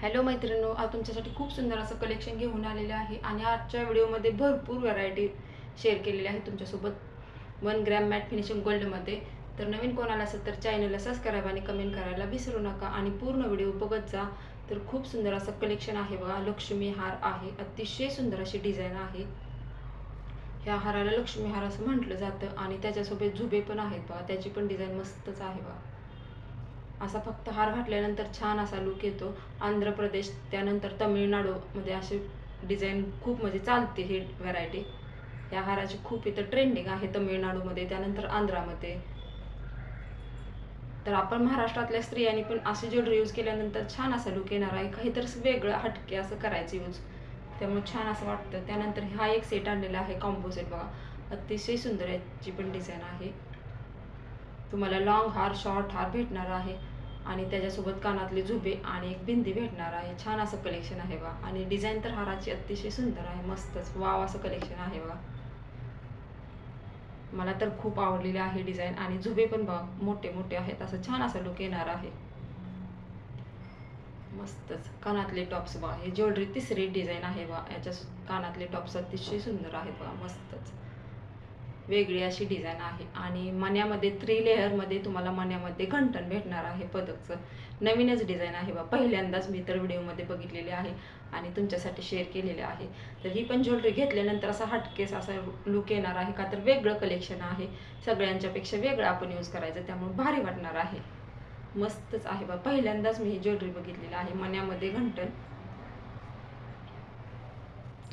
Hello मैत्रिणींनो, आज तुमच्यासाठी खूप सुंदर असं कलेक्शन घेऊन आलेले आहे आणि आजच्या व्हिडिओमध्ये भरपूर व्हरायटी शेअर केलेली आहे तुमच्यासोबत 1 ग्रॅम मॅट फिनिशिंग गोल्डमध्ये. तर नवीन कोणाला असेल तर चॅनलला सबस्क्राईब आणि कमेंट करायला विसरू नका आणि पूर्ण व्हिडिओ बघत जा. तर खूप सुंदर असं कलेक्शन आहे बघा. लक्ष्मी हार आहे, अतिशय सुंदर अशी डिझाईन आहे. ह्या हाराला लक्ष्मी हार असं म्हटलं जातं आणि त्याच्यासोबत झुबे पण आहेत बघा. त्याची पण डिझाईन मस्तच आहे बघा. असा फक्त हार घातल्यानंतर छान असा लुक येतो. आंध्र प्रदेश त्यानंतर तमिळनाडूमध्ये अशी डिझाईन खूप म्हणजे चालते ही व्हरायटी. या हाराची खूप इथं ट्रेंडिंग आहे तमिळनाडूमध्ये, त्यानंतर आंध्रामध्ये. तर आपण महाराष्ट्रातल्या स्त्रियांनी पण अशी ज्वेलरी यूज केल्यानंतर छान असा लुक येणार आहे. काहीतरी वेगळं हटके असं करायचं यूज, त्यामुळे छान असं वाटतं. त्यानंतर हा एक सेट आणलेला आहे कॉम्बो सेट बघा. अतिशय सुंदर याची पण डिझाईन आहे. तुम्हाला लॉंग हार, शॉर्ट हार भेटणार आहे आणि त्याच्यासोबत कानातले झुबे आणि एक बिंदी भेटणार आहे. छान असं कलेक्शन आहे बघा आणि डिझाईन तर हाराची अतिशय सुंदर आहे, मस्तच वाव असं कलेक्शन आहे बघा. मला तर खूप आवडलेली आहे डिझाईन आणि झुबे पण बघा मोठे मोठे आहेत. असं छान असं लुक येणार आहे, मस्तच. कानातले टॉप्स बघा, हे ज्वेलरी तिसरी डिझाईन आहे बघा. याच्या कानातले टॉप्स अतिशय सुंदर आहेत बघा, मस्तच वेगळी अशी डिझाईन आहे. आणि मण्यामध्ये 3 लेअरमध्ये तुम्हाला मण्यामध्ये घंटण भेटणार आहे पदकचं. नवीनच डिझाईन आहे बा, पहिल्यांदाच मी तर व्हिडिओमध्ये बघितलेले आहे आणि तुमच्यासाठी शेअर केलेले आहे. तर ही पण ज्वेलरी घेतल्यानंतर असा हटकेस असा लुक येणार आहे, का तर वेगळं कलेक्शन आहे. सगळ्यांच्यापेक्षा वेगळं आपण यूज करायचं, त्यामुळे भारी वाटणार आहे. मस्तच आहे बा, पहिल्यांदाच मी ही ज्वेलरी बघितलेली आहे. मण्यामध्ये घंटण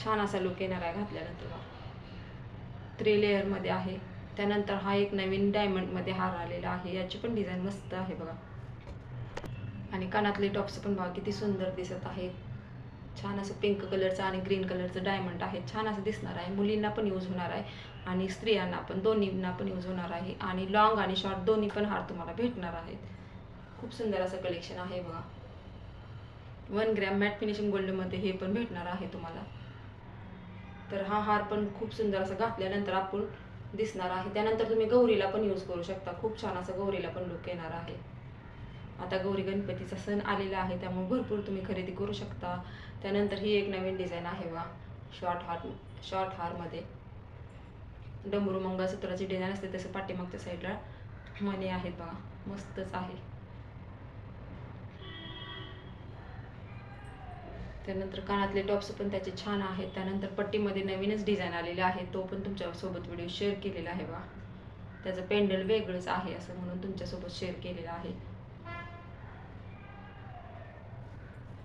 छान असा लुक येणार आहे घातल्यानंतर बा. 3 लेअरमध्ये आहे. त्यानंतर हा एक नवीन डायमंडमध्ये हार आलेला आहे. याची पण डिझाईन मस्त आहे बघा. आणि कानातले टॉप्स पण बघा किती सुंदर दिसत आहे. छान असं पिंक कलरचं आणि ग्रीन कलरचं डायमंड आहे. छान असं दिसणार आहे. मुलींना पण यूज होणार आहे आणि स्त्रियांना पण, दोन्हींना पण यूज होणार आहे. आणि लॉंग आणि शॉर्ट दोन्ही पण हार तुम्हाला भेटणार आहेत. खूप सुंदर असं कलेक्शन आहे बघा. 1 ग्रॅम मॅट फिनिशिंग गोल्डमध्ये हे पण भेटणार आहे तुम्हाला. तर हा हार पण खूप सुंदर असं घातल्यानंतर आपण दिसणार आहे. त्यानंतर तुम्ही गौरीला पण यूज करू शकता. खूप छान असं गौरीला पण लुक येणार आहे. आता गौरी गणपतीचा सण आलेला आहे, त्यामुळे भरपूर तुम्ही खरेदी करू शकता. त्यानंतर ही एक नवीन डिझाईन आहे बघा. शॉर्ट हारमध्ये डमरू मंगळसूत्राची डिझाईन असते तसं पाठीमागच्या साईडला मणी आहेत बघा, मस्तच आहे. त्यानंतर कानातले टॉप्स पण त्याचे छान आहेत. त्यानंतर पट्टीमध्ये नवीनच डिझाईन आलेले आहे, तो पण तुमच्यासोबत व्हिडिओ शेअर केलेला आहे बघा. त्याचं पेंडल वेगळंच आहे असं म्हणून तुमच्यासोबत शेअर केलेलं आहे.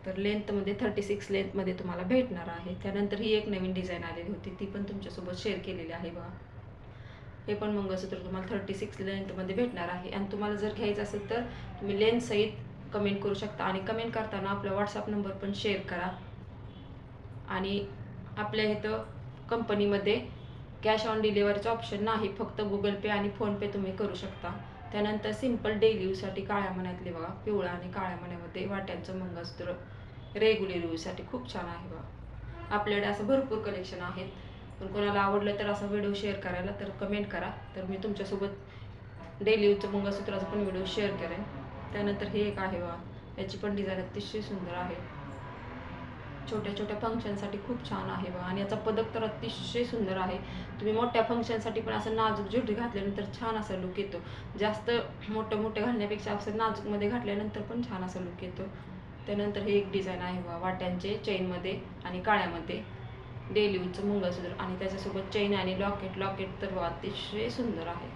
तर लेंथमध्ये 36 लेंथमध्ये तुम्हाला भेटणार आहे. त्यानंतर ही एक नवीन डिझाईन आलेली होती, ती पण तुमच्यासोबत शेअर केलेली आहे बघा. हे पण मंगळसूत्र तुम्हाला 36 लेंथमध्ये भेटणार आहे. आणि तुम्हाला जर घ्यायचं असेल तर तुम्ही लेंथसहित कमेंट करू शकता आणि कमेंट करताना आपला व्हॉट्सअप नंबर पण शेअर करा. आणि आपल्या इथं कंपनीमध्ये कॅश ऑन डिलिव्हरीचं ऑप्शन नाही, फक्त गुगल पे आणि फोनपे तुम्ही करू शकता. त्यानंतर सिंपल डेली यूजसाठी काळ्या मण्यातले बघा, पिवळा आणि काळ्या मण्यामध्ये वाट्यांचं मंगळसूत्र रेग्युलर यूजसाठी खूप छान आहे बघा. आपल्याकडे असं भरपूर कलेक्शन आहेत, पण कोणाला आवडलं तर असा व्हिडिओ शेअर करायला तर कमेंट करा, तर मी तुमच्यासोबत डेली यूजचं मंगळसूत्राचा पण व्हिडिओ शेअर करेन. त्यानंतर हे एक आहे बघा, याची पण डिझाईन अतिशय सुंदर आहे. छोट्या छोट्या फंक्शनसाठी खूप छान आहे बघा. आणि याचा पदक तर अतिशय सुंदर आहे. तुम्ही मोठ्या फंक्शनसाठी पण असं नाजूक ज्वेलरी घातल्यानंतर छान असा लुक येतो. जास्त मोठं घालण्यापेक्षा असं नाजूकमध्ये घातल्यानंतर पण छान असा लुक येतो. त्यानंतर हे एक डिझाईन आहे बघा, वाट्यांचे चेनमध्ये आणि काळ्यामध्ये डेली यूजचं मंगळसूत्र आणि त्याच्यासोबत चेन आणि लॉकेट तर बघा अतिशय सुंदर आहे,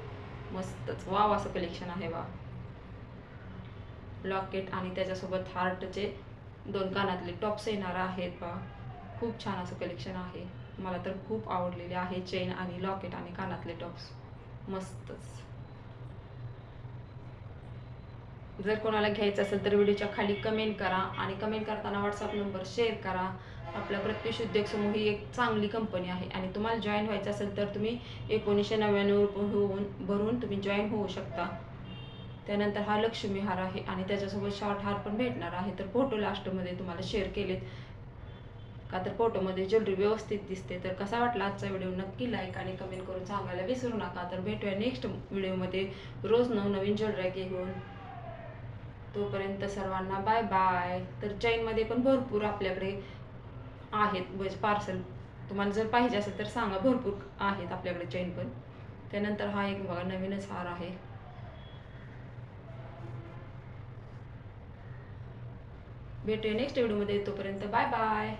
मस्तच वाव असं कलेक्शन आहे बघा. लॉकेट आणि त्याच्यासोबत हार्टचे 2 कानातले टॉप्स येणार आहेत बघा. खूप छान असं कलेक्शन आहे. मला तर खूप आवडलेले आहे चेन आणि लॉकेट आणि कानातले टॉप्स, मस्तच. जर कोणाला घ्यायचं असेल तर व्हिडिओच्या खाली कमेंट करा आणि कमेंट करताना व्हॉट्सअप नंबर शेअर करा. आपला प्रत्युष उद्योग समूह ही एक चांगली कंपनी आहे आणि तुम्हाला जॉईन व्हायचं असेल तर तुम्ही 1999 रुपये भरून तुम्ही जॉईन होऊ शकता. त्यानंतर हा लक्ष्मी हार आहे आणि त्याच्यासोबत शॉर्ट हार पण भेटणार आहे. तर फोटो लास्टमध्ये तुम्हाला शेअर केलेत, का तर फोटोमध्ये ज्वेलरी व्यवस्थित दिसते. तर कसा वाटला आजचा व्हिडिओ नक्की लाईक आणि कमेंट करून सांगायला विसरू नका. तर भेटूया नेक्स्ट व्हिडिओमध्ये रोज नवनवीन ज्वेलरी घेऊन. तोपर्यंत सर्वांना बाय बाय. तर चैनमध्ये पण भरपूर आपल्याकडे आहेत, म्हणजे पार्सल तुम्हाला जर पाहिजे असेल तर सांगा, भरपूर आहेत आपल्याकडे चैन पण. त्यानंतर हा एक बघा नवीनच हार आहे. भेटूया नेक्स्ट व्हिडिओमध्ये, तोपर्यंत बाय बाय.